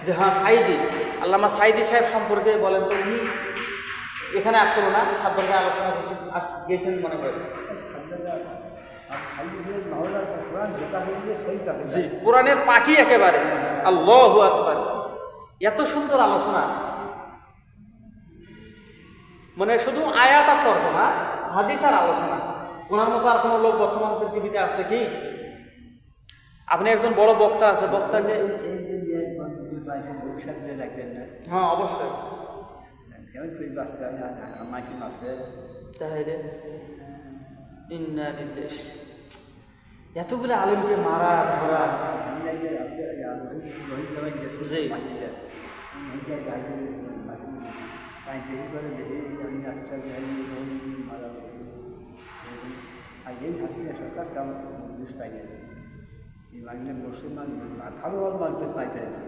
যে হ্যাঁ সাইদি, আল্লামা সাইদি সাহেব সম্পর্কে বলেন তো। উনি এখানে আসলো না, সাত দরকার আলোচনা গেছেন মনে করেন। জি, কোরআনের পাখি একেবারে। আল্লাহু আকবার, এত সুন্দর আলোচনা, মানে শুধু আয়াত আর তর্জমা, হাদিস আর আলোচনা। ওনার মতো আর কোনো লোক বর্তমান পৃথিবীতে আছে কি? আপনি একজন বড় বক্তা আছে, বক্তাকে হ্যাঁ অবশ্যই এতগুলো আলেমকে মারা ধরা। জি সরকার তেমন পাই না। এই মাগলে মুসলমান ভালো ভালো মানুষের পাই পেরেছে।